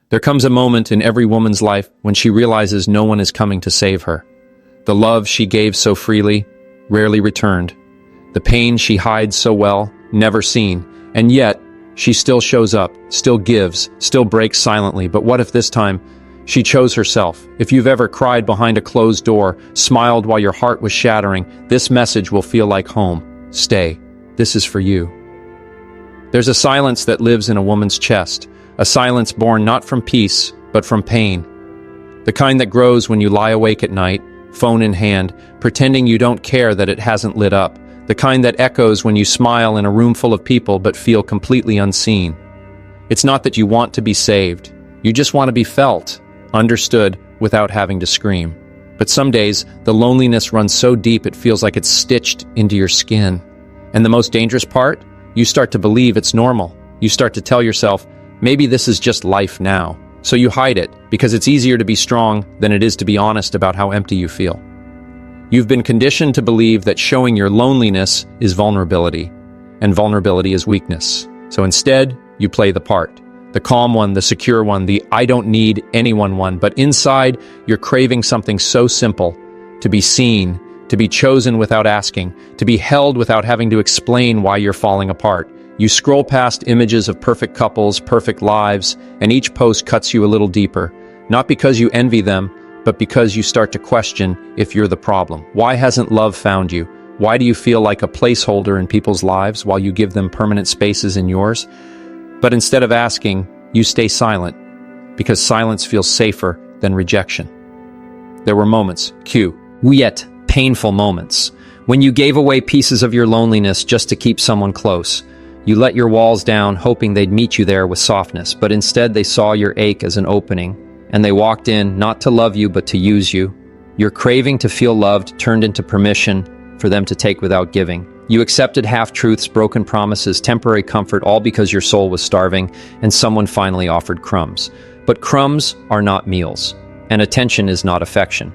There comes a moment in every woman's life when she realizes no one is coming to save her. The love she gave so freely, rarely returned. The pain she hides so well, never seen. And yet, she still shows up, still gives, still breaks silently. But what if this time she chose herself? If you've ever cried behind a closed door, smiled while your heart was shattering, this message will feel like home. Stay. This is for you. There's a silence that lives in a woman's chest, a silence born not from peace, but from pain. The kind that grows when you lie awake at night, phone in hand, pretending you don't care that it hasn't lit up. The kind that echoes when you smile in a room full of people but feel completely unseen. It's not that you want to be saved. You just want to be felt, understood, without having to scream. But some days, the loneliness runs so deep it feels like it's stitched into your skin. And the most dangerous part? You start to believe it's normal. You start to tell yourself, maybe this is just life now. So you hide it, because it's easier to be strong than it is to be honest about how empty you feel. You've been conditioned to believe that showing your loneliness is vulnerability, and vulnerability is weakness. So instead, you play the part. The calm one, the secure one, the I don't need anyone one. But inside, you're craving something so simple: to be seen, to be chosen without asking, to be held without having to explain why you're falling apart. You scroll past images of perfect couples, perfect lives, and each post cuts you a little deeper. Not because you envy them, but because you start to question if you're the problem. Why hasn't love found you? Why do you feel like a placeholder in people's lives while you give them permanent spaces in yours? But instead of asking, you stay silent, because silence feels safer than rejection. There were moments, yet painful moments, when you gave away pieces of your loneliness just to keep someone close. You let your walls down, hoping they'd meet you there with softness, but instead they saw your ache as an opening, and they walked in not to love you but to use you. Your craving to feel loved turned into permission for them to take without giving. You accepted half-truths, broken promises, temporary comfort, all because your soul was starving, and someone finally offered crumbs. But crumbs are not meals, and attention is not affection.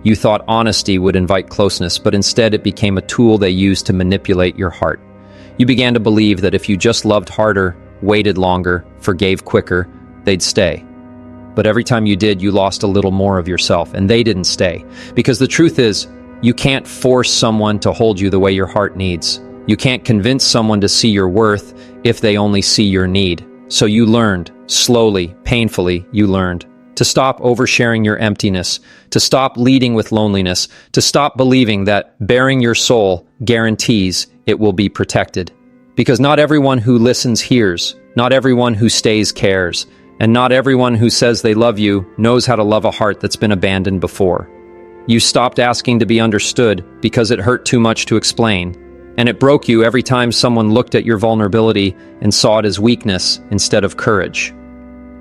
You thought honesty would invite closeness, but instead it became a tool they used to manipulate your heart. You began to believe that if you just loved harder, waited longer, forgave quicker, they'd stay. But every time you did, you lost a little more of yourself, and they didn't stay. Because the truth is, you can't force someone to hold you the way your heart needs. You can't convince someone to see your worth if they only see your need. So you learned, slowly, painfully, you learned to stop oversharing your emptiness, to stop leading with loneliness, to stop believing that bearing your soul guarantees it will be protected. Because not everyone who listens hears, not everyone who stays cares, and not everyone who says they love you knows how to love a heart that's been abandoned before. You stopped asking to be understood because it hurt too much to explain, and it broke you every time someone looked at your vulnerability and saw it as weakness instead of courage.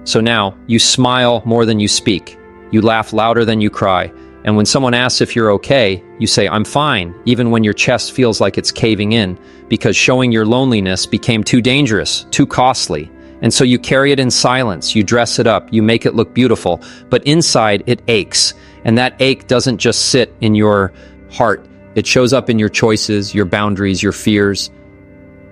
So now, you smile more than you speak, you laugh louder than you cry, and when someone asks if you're okay, you say, "I'm fine," even when your chest feels like it's caving in, because showing your loneliness became too dangerous, too costly. And so you carry it in silence, you dress it up, you make it look beautiful, but inside it aches. And that ache doesn't just sit in your heart, it shows up in your choices, your boundaries, your fears.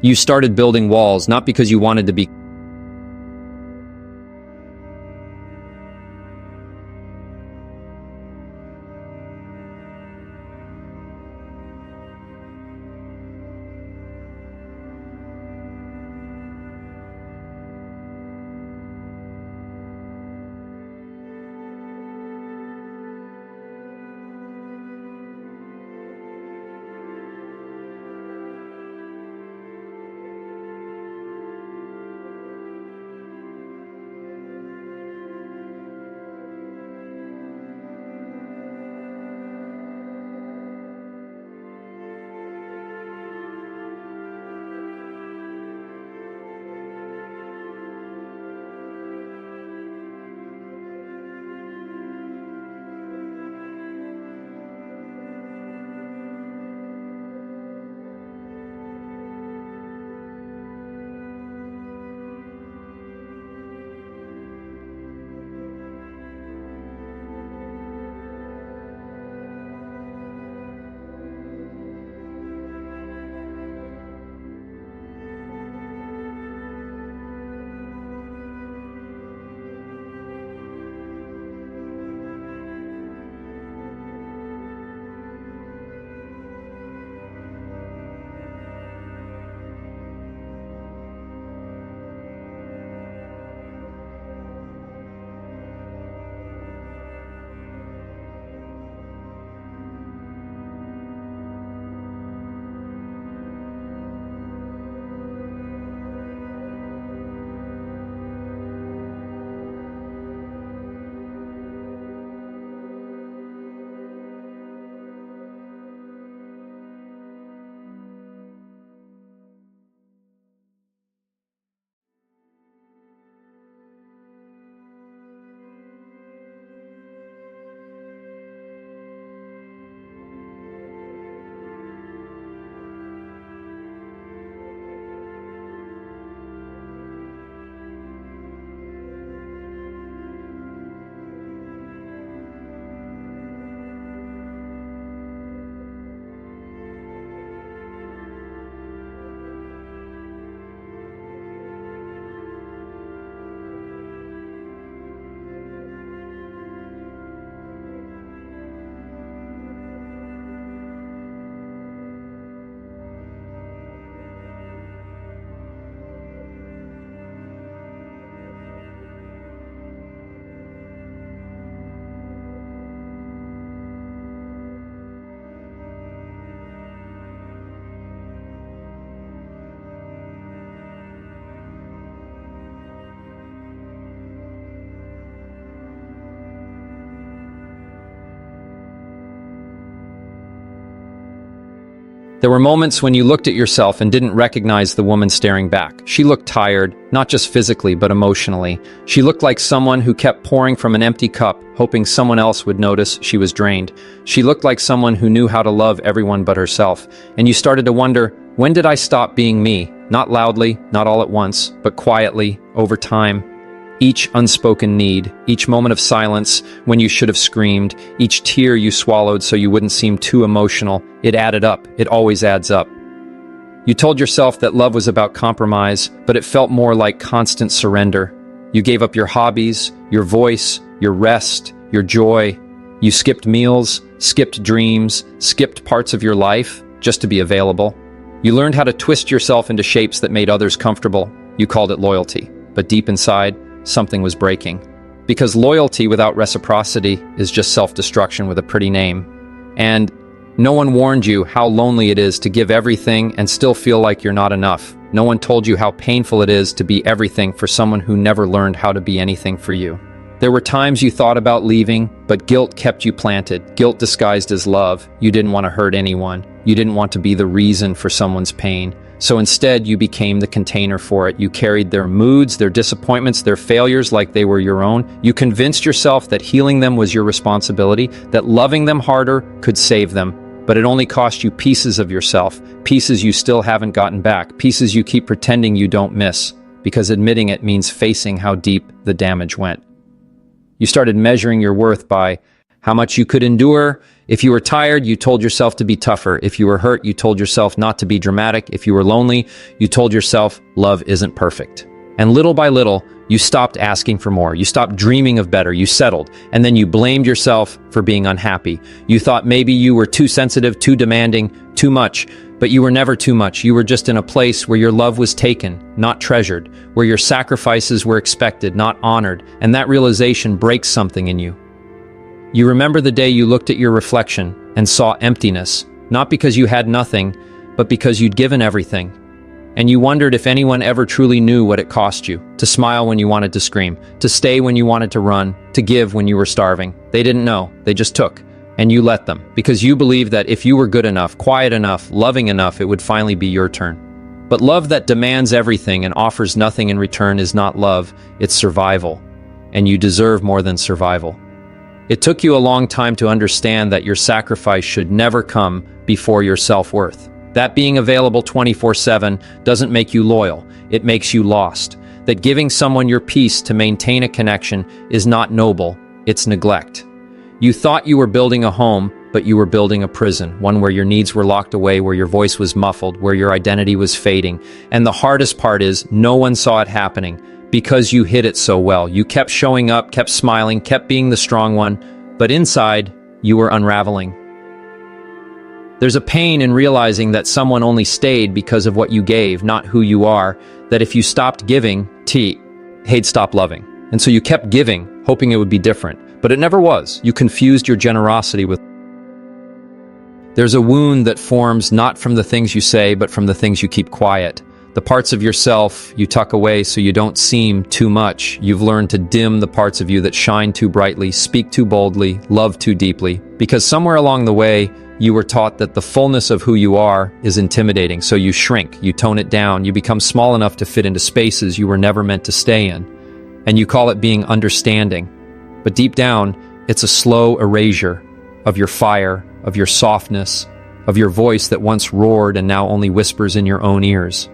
You started building walls, not because you wanted to be There were moments when you looked at yourself and didn't recognize the woman staring back. She looked tired, not just physically, but emotionally. She looked like someone who kept pouring from an empty cup, hoping someone else would notice she was drained. She looked like someone who knew how to love everyone but herself. And you started to wonder, when did I stop being me? Not loudly, not all at once, but quietly, over time. Each unspoken need, each moment of silence when you should have screamed, each tear you swallowed so you wouldn't seem too emotional, it added up. It always adds up. You told yourself that love was about compromise, but it felt more like constant surrender. You gave up your hobbies, your voice, your rest, your joy. You skipped meals, skipped dreams, skipped parts of your life just to be available. You learned how to twist yourself into shapes that made others comfortable. You called it loyalty, but deep inside, something was breaking. Because loyalty without reciprocity is just self-destruction with a pretty name. And no one warned you how lonely it is to give everything and still feel like you're not enough. No one told you how painful it is to be everything for someone who never learned how to be anything for you. There were times you thought about leaving, but guilt kept you planted. Guilt disguised as love. You didn't want to hurt anyone. You didn't want to be the reason for someone's pain. So instead, you became the container for it. You carried their moods, their disappointments, their failures like they were your own. You convinced yourself that healing them was your responsibility, that loving them harder could save them. But it only cost you pieces of yourself, pieces you still haven't gotten back, pieces you keep pretending you don't miss, because admitting it means facing how deep the damage went. You started measuring your worth by how much you could endure. If you were tired, you told yourself to be tougher. If you were hurt, you told yourself not to be dramatic. If you were lonely, you told yourself love isn't perfect. And little by little, you stopped asking for more. You stopped dreaming of better. You settled. And then you blamed yourself for being unhappy. You thought maybe you were too sensitive, too demanding, too much. But you were never too much. You were just in a place where your love was taken, not treasured, where your sacrifices were expected, not honored. And that realization breaks something in you. You remember the day you looked at your reflection and saw emptiness, not because you had nothing, but because you'd given everything. And you wondered if anyone ever truly knew what it cost you, to smile when you wanted to scream, to stay when you wanted to run, to give when you were starving. They didn't know, they just took. And you let them, because you believed that if you were good enough, quiet enough, loving enough, it would finally be your turn. But love that demands everything and offers nothing in return is not love, it's survival. And you deserve more than survival. It took you a long time to understand that your sacrifice should never come before your self-worth. That being available 24/7 doesn't make you loyal, it makes you lost. That giving someone your peace to maintain a connection is not noble, it's neglect. You thought you were building a home, but you were building a prison, one where your needs were locked away, where your voice was muffled, where your identity was fading. And the hardest part is, no one saw it happening. Because you hid it so well. You kept showing up, kept smiling, kept being the strong one, but inside, you were unraveling. There's a pain in realizing that someone only stayed because of what you gave, not who you are, that if you stopped giving, they'd stop loving. And so you kept giving, hoping it would be different. But it never was. You confused your generosity with... There's a wound that forms not from the things you say, but from the things you keep quiet. The parts of yourself you tuck away so you don't seem too much. You've learned to dim the parts of you that shine too brightly, speak too boldly, love too deeply. Because somewhere along the way, you were taught that the fullness of who you are is intimidating. So you shrink, you tone it down, you become small enough to fit into spaces you were never meant to stay in. And you call it being understanding. But deep down, it's a slow erasure of your fire, of your softness, of your voice that once roared and now only whispers in your own ears.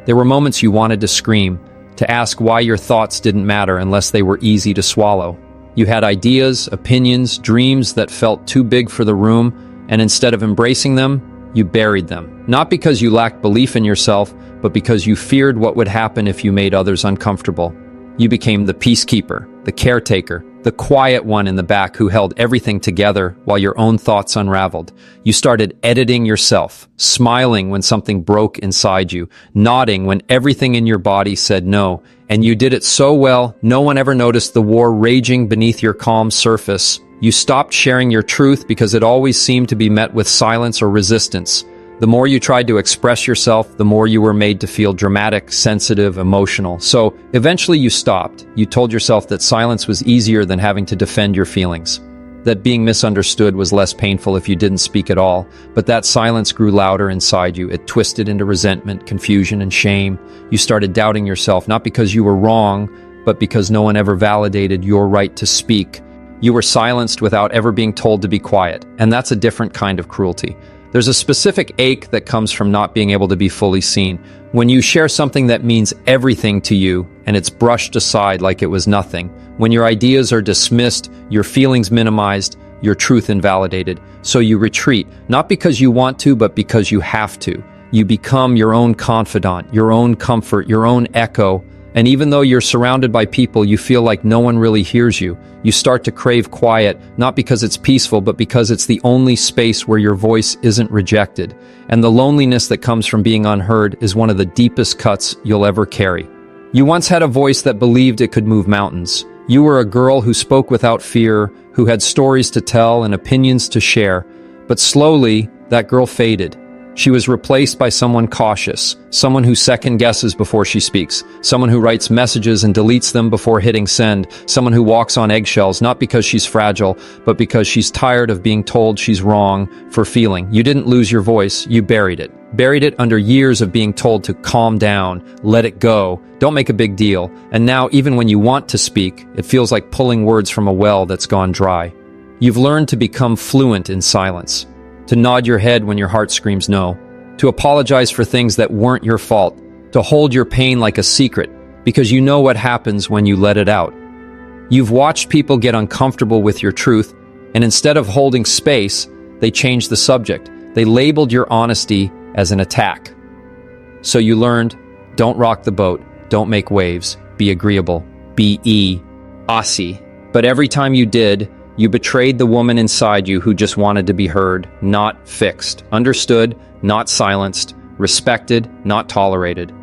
There were moments you wanted to scream, to ask why your thoughts didn't matter unless they were easy to swallow. You had ideas, opinions, dreams that felt too big for the room, and instead of embracing them, you buried them. Not because you lacked belief in yourself, but because you feared what would happen if you made others uncomfortable. You became the peacekeeper, the caretaker, the quiet one in the back who held everything together while your own thoughts unraveled. You started editing yourself, smiling when something broke inside you, nodding when everything in your body said no, and you did it so well, no one ever noticed the war raging beneath your calm surface. You stopped sharing your truth because it always seemed to be met with silence or resistance. The more you tried to express yourself, the more you were made to feel dramatic, sensitive, emotional. So eventually you stopped. You told yourself that silence was easier than having to defend your feelings. that being misunderstood was less painful if you didn't speak at all, but that silence grew louder inside you. It twisted into resentment, confusion, and shame. You started doubting yourself, not because you were wrong, but because no one ever validated your right to speak. You were silenced without ever being told to be quiet, and that's a different kind of cruelty. There's a specific ache that comes from not being able to be fully seen. When you share something that means everything to you, and it's brushed aside like it was nothing. When your ideas are dismissed, your feelings minimized, your truth invalidated. So you retreat, not because you want to, but because you have to. You become your own confidant, your own comfort, your own echo. And even though you're surrounded by people, you feel like no one really hears you. You start to crave quiet, not because it's peaceful, but because it's the only space where your voice isn't rejected. And the loneliness that comes from being unheard is one of the deepest cuts you'll ever carry. You once had a voice that believed it could move mountains. You were a girl who spoke without fear, who had stories to tell and opinions to share. But slowly, that girl faded. She was replaced by someone cautious, someone who second guesses before she speaks, someone who writes messages and deletes them before hitting send, someone who walks on eggshells, not because she's fragile, but because she's tired of being told she's wrong for feeling. You didn't lose your voice, you buried it. Buried it under years of being told to calm down, let it go, don't make a big deal. And now, even when you want to speak, it feels like pulling words from a well that's gone dry. You've learned to become fluent in silence. To nod your head when your heart screams no, to apologize for things that weren't your fault, to hold your pain like a secret, because you know what happens when you let it out. You've watched people get uncomfortable with your truth, and instead of holding space, they changed the subject. They labeled your honesty as an attack. So you learned, don't rock the boat, don't make waves, be agreeable, be Aussie. But every time you did, you betrayed the woman inside you who just wanted to be heard, not fixed, understood, not silenced, respected, not tolerated.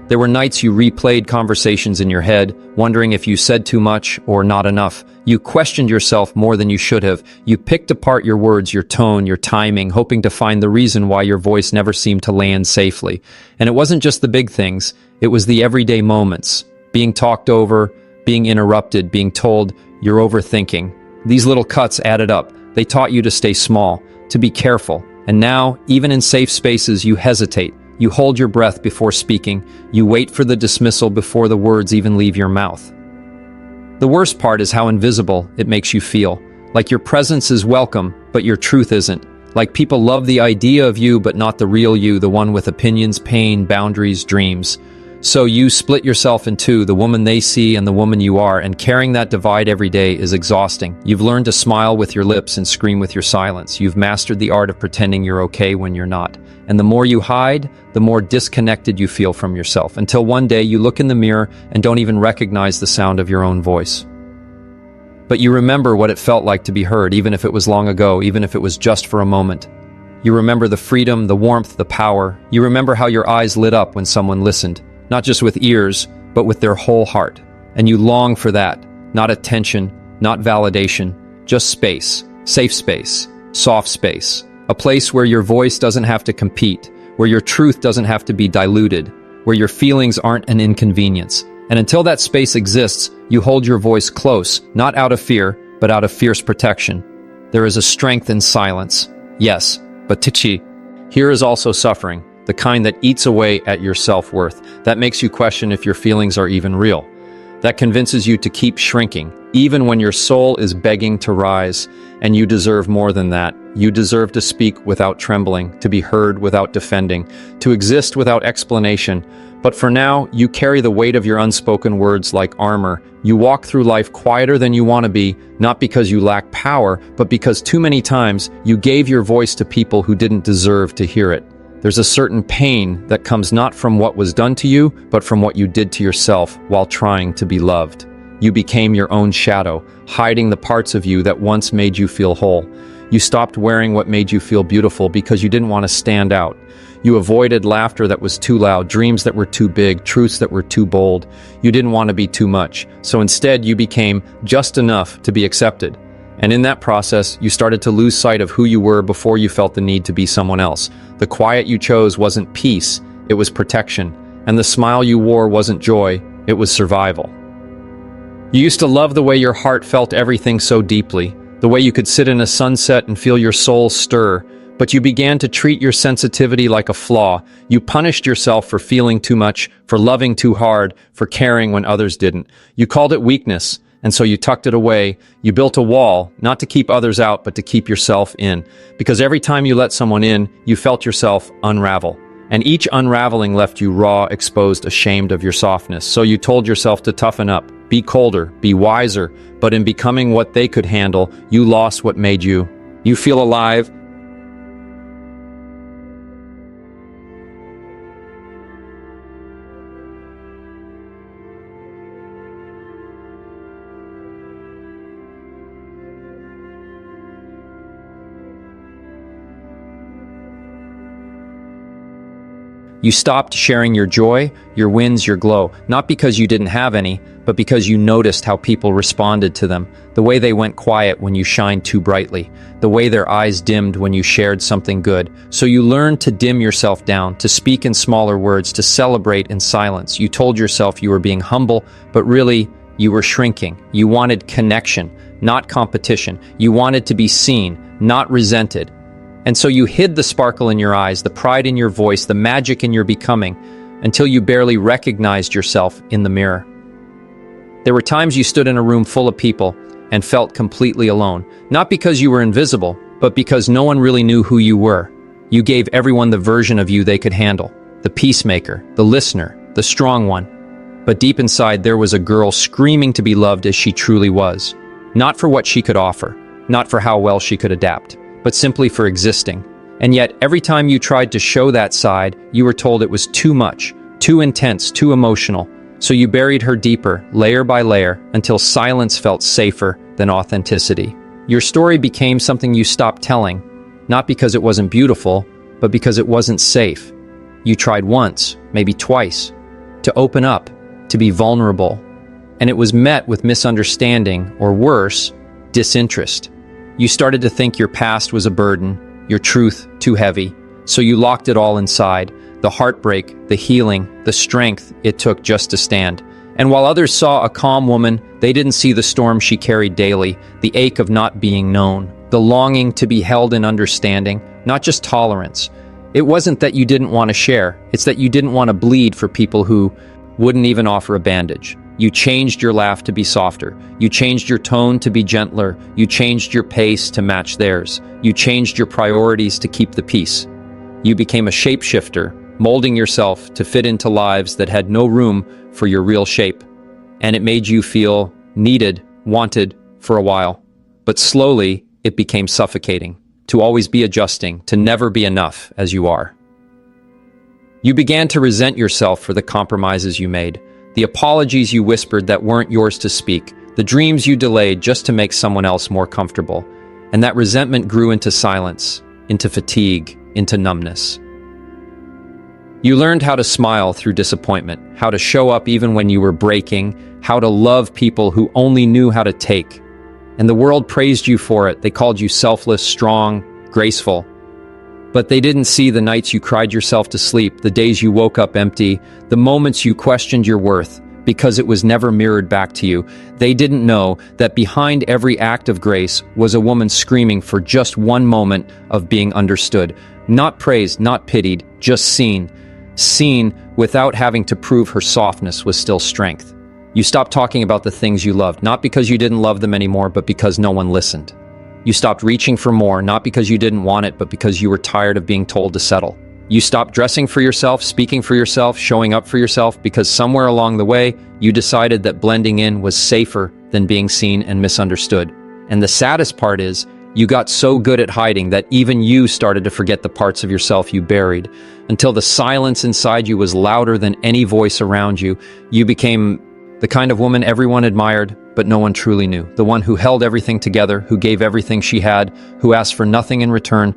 There were nights you replayed conversations in your head, wondering if you said too much or not enough. You questioned yourself more than you should have. You picked apart your words, your tone, your timing, hoping to find the reason why your voice never seemed to land safely. And it wasn't just the big things, it was the everyday moments. Being talked over, being interrupted, being told you're overthinking. These little cuts added up. They taught you to stay small, to be careful. And now, even in safe spaces, you hesitate. You hold your breath before speaking. You wait for the dismissal before the words even leave your mouth. The worst part is how invisible it makes you feel. Like your presence is welcome, but your truth isn't. Like people love the idea of you, but not the real you, the one with opinions, pain, boundaries, dreams. So you split yourself in two, the woman they see and the woman you are, and carrying that divide every day is exhausting. You've learned to smile with your lips and scream with your silence. You've mastered the art of pretending you're okay when you're not. And the more you hide, the more disconnected you feel from yourself, until one day you look in the mirror and don't even recognize the sound of your own voice. But you remember what it felt like to be heard, even if it was long ago, even if it was just for a moment. You remember the freedom, the warmth, the power. You remember how your eyes lit up when someone listened, not just with ears, but with their whole heart. And you long for that, not attention, not validation, just space, safe space, soft space. A place where your voice doesn't have to compete, where your truth doesn't have to be diluted, where your feelings aren't an inconvenience. And until that space exists, you hold your voice close, not out of fear, but out of fierce protection. There is a strength in silence. Yes, but Tichi, here is also suffering, the kind that eats away at your self-worth, that makes you question if your feelings are even real, that convinces you to keep shrinking, even when your soul is begging to rise. And you deserve more than that. You deserve to speak without trembling, to be heard without defending, to exist without explanation. But for now, you carry the weight of your unspoken words like armor. You walk through life quieter than you want to be, not because you lack power, but because too many times you gave your voice to people who didn't deserve to hear it. There's a certain pain that comes not from what was done to you, but from what you did to yourself while trying to be loved. You became your own shadow, hiding the parts of you that once made you feel whole. You stopped wearing what made you feel beautiful because you didn't want to stand out. You avoided laughter that was too loud, dreams that were too big, truths that were too bold. You didn't want to be too much. So instead, you became just enough to be accepted. And in that process, you started to lose sight of who you were before you felt the need to be someone else. The quiet you chose wasn't peace, it was protection. And the smile you wore wasn't joy, it was survival. You used to love the way your heart felt everything so deeply, the way you could sit in a sunset and feel your soul stir, but you began to treat your sensitivity like a flaw. You punished yourself for feeling too much, for loving too hard, for caring when others didn't. You called it weakness, and so you tucked it away. You built a wall, not to keep others out, but to keep yourself in. Because every time you let someone in, you felt yourself unravel. And each unraveling left you raw, exposed, ashamed of your softness. So you told yourself to toughen up, be colder, be wiser. But in becoming what they could handle, you lost what made you. You feel alive. You stopped sharing your joy, your wins, your glow, not because you didn't have any, but because you noticed how people responded to them, the way they went quiet when you shined too brightly, the way their eyes dimmed when you shared something good. So you learned to dim yourself down, to speak in smaller words, to celebrate in silence. You told yourself you were being humble, but really, you were shrinking. You wanted connection, not competition. You wanted to be seen, not resented. And so you hid the sparkle in your eyes, the pride in your voice, the magic in your becoming, until you barely recognized yourself in the mirror. There were times you stood in a room full of people and felt completely alone, not because you were invisible, but because no one really knew who you were. You gave everyone the version of you they could handle, the peacemaker, the listener, the strong one. But deep inside, there was a girl screaming to be loved as she truly was, not for what she could offer, not for how well she could adapt, but simply for existing. And yet, every time you tried to show that side, you were told it was too much, too intense, too emotional. So you buried her deeper, layer by layer, until silence felt safer than authenticity. Your story became something you stopped telling, not because it wasn't beautiful, but because it wasn't safe. You tried once, maybe twice, to open up, to be vulnerable, and it was met with misunderstanding, or worse, disinterest. You started to think your past was a burden, your truth too heavy, so you locked it all inside, the heartbreak, the healing, the strength it took just to stand. And while others saw a calm woman, they didn't see the storm she carried daily, the ache of not being known, the longing to be held in understanding, not just tolerance. It wasn't that you didn't want to share, it's that you didn't want to bleed for people who wouldn't even offer a bandage. You changed your laugh to be softer. You changed your tone to be gentler. You changed your pace to match theirs. You changed your priorities to keep the peace. You became a shapeshifter, molding yourself to fit into lives that had no room for your real shape. And it made you feel needed, wanted for a while. But slowly, it became suffocating, to always be adjusting, to never be enough as you are. You began to resent yourself for the compromises you made, the apologies you whispered that weren't yours to speak, the dreams you delayed just to make someone else more comfortable. And that resentment grew into silence, into fatigue, into numbness. You learned how to smile through disappointment, how to show up even when you were breaking, how to love people who only knew how to take. And the world praised you for it. They called you selfless, strong, graceful. But they didn't see the nights you cried yourself to sleep, the days you woke up empty, the moments you questioned your worth, because it was never mirrored back to you. They didn't know that behind every act of grace was a woman screaming for just one moment of being understood. Not praised, not pitied, just seen. Seen without having to prove her softness was still strength. You stopped talking about the things you loved, not because you didn't love them anymore, but because no one listened. You stopped reaching for more, not because you didn't want it, but because you were tired of being told to settle. You stopped dressing for yourself, speaking for yourself, showing up for yourself, because somewhere along the way, you decided that blending in was safer than being seen and misunderstood. And the saddest part is, you got so good at hiding that even you started to forget the parts of yourself you buried, until the silence inside you was louder than any voice around you. You became the kind of woman everyone admired, but no one truly knew. The one who held everything together, who gave everything she had, who asked for nothing in return,